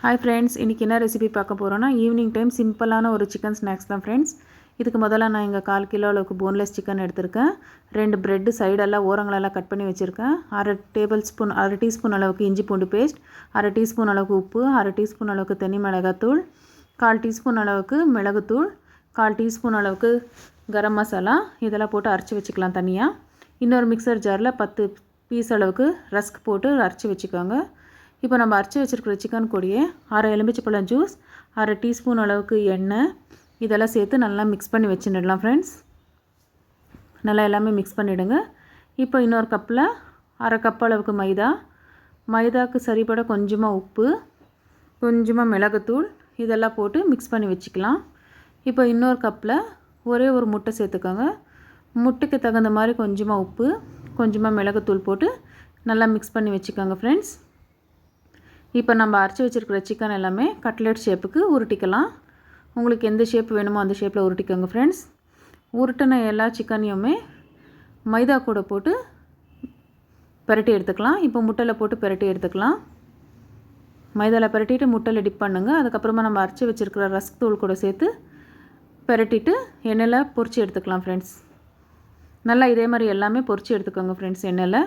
Hi friends, இன்றைக்கி என்ன recipe பார்க்க போகிறோன்னா ஈவினிங் டைம் சிம்பிளான ஒரு சிக்கன் ஸ்நாக்ஸ் தான் ஃப்ரெண்ட்ஸ். இதுக்கு முதல்ல நான் இங்கே 1/4 கிலோ அளவுக்கு போன்லெஸ் சிக்கன் எடுத்திருக்கேன். 2 ப்ரெட்டு சைடெல்லாம் ஓரங்களெல்லாம் கட் பண்ணி வச்சுருக்கேன். 1/2 டீஸ்பூன் அளவுக்கு இஞ்சி பூண்டு பேஸ்ட், 1/2 டீஸ்பூன் அளவுக்கு உப்பு, 1/2 டீஸ்பூன் அளவுக்கு தனி மிளகாத்தூள், 1/4 டீஸ்பூன் அளவுக்கு மிளகுத்தூள், 1/4 டீஸ்பூன் அளவுக்கு கரம் மசாலா, இதெல்லாம் போட்டு அரைச்சி வச்சுக்கலாம் தனியாக. இன்னொரு மிக்சர் ஜாரில் 10 பீஸ் அளவுக்கு ரஸ்க் போட்டு அரைச்சி வச்சுக்கோங்க. இப்போ நம்ம அரைச்சி வச்சுருக்கிற சிக்கன் கூடயே 1/2 எலுமிச்சைப்பழம் ஜூஸ், 1/2 டீஸ்பூன் அளவுக்கு எண்ணெய், இதெல்லாம் சேர்த்து நல்லா மிக்ஸ் பண்ணி வச்சுடலாம் ஃப்ரெண்ட்ஸ். நல்லா எல்லாமே மிக்ஸ் பண்ணிவிடுங்க. இப்போ இன்னொரு கப்பில் 1/2 கப் அளவுக்கு மைதாவுக்கு சரிபட கொஞ்சமாக உப்பு, கொஞ்சமாக மிளகுத்தூள், இதெல்லாம் போட்டு மிக்ஸ் பண்ணி வச்சுக்கலாம். இப்போ இன்னொரு கப்பில் ஒரே ஒரு முட்டை சேர்த்துக்கோங்க. முட்டைக்கு தகுந்த மாதிரி கொஞ்சமாக உப்பு, கொஞ்சமாக மிளகுத்தூள் போட்டு நல்லா மிக்ஸ் பண்ணி வச்சுக்கோங்க ஃப்ரெண்ட்ஸ். இப்போ நம்ம அரைச்சி வச்சுருக்கிற சிக்கன் எல்லாமே கட்லெட் ஷேப்புக்கு உருட்டிக்கலாம். உங்களுக்கு எந்த ஷேப் வேணுமோ அந்த ஷேப்பில் உருட்டிக்கோங்க ஃப்ரெண்ட்ஸ். உருட்டின எல்லா சிக்கனையுமே மைதா கூட போட்டு பிரட்டி எடுத்துக்கலாம். இப்போ முட்டையில் போட்டு பிரட்டி எடுத்துக்கலாம். மைதாவில் பிரட்டிட்டு முட்டையில் டிப் பண்ணுங்கள். அதுக்கப்புறமா நம்ம அரைச்சி வச்சுருக்கிற ரஸ்க் தூள் கூட சேர்த்து பிரட்டிட்டு எண்ணெயில் பொரித்து எடுத்துக்கலாம் ஃப்ரெண்ட்ஸ். நல்லா இதே மாதிரி எல்லாமே பொரித்து எடுத்துக்கோங்க ஃப்ரெண்ட்ஸ் எண்ணெயில்.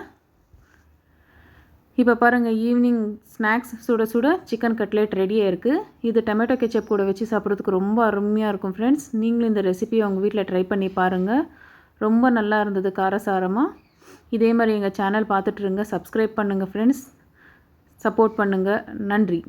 இப்போ பாருங்கள், ஈவினிங் ஸ்நாக்ஸ் சுட சுட சிக்கன் கட்லெட் ரெடியாக இருக்குது. இது டொமேட்டோ கெச்சப் கூட வச்சு சாப்பிட்றதுக்கு ரொம்ப அருமையாக இருக்கும் ஃப்ரெண்ட்ஸ். நீங்களும் இந்த ரெசிபியை உங்கள் வீட்டில் ட்ரை பண்ணி பாருங்கள். ரொம்ப நல்லா இருந்தது காரசாரமாக. இதே மாதிரி எங்கள் சேனல் பார்த்துட்ருங்க. சப்ஸ்கிரைப் பண்ணுங்கள் ஃப்ரெண்ட்ஸ். சப்போர்ட் பண்ணுங்கள். நன்றி.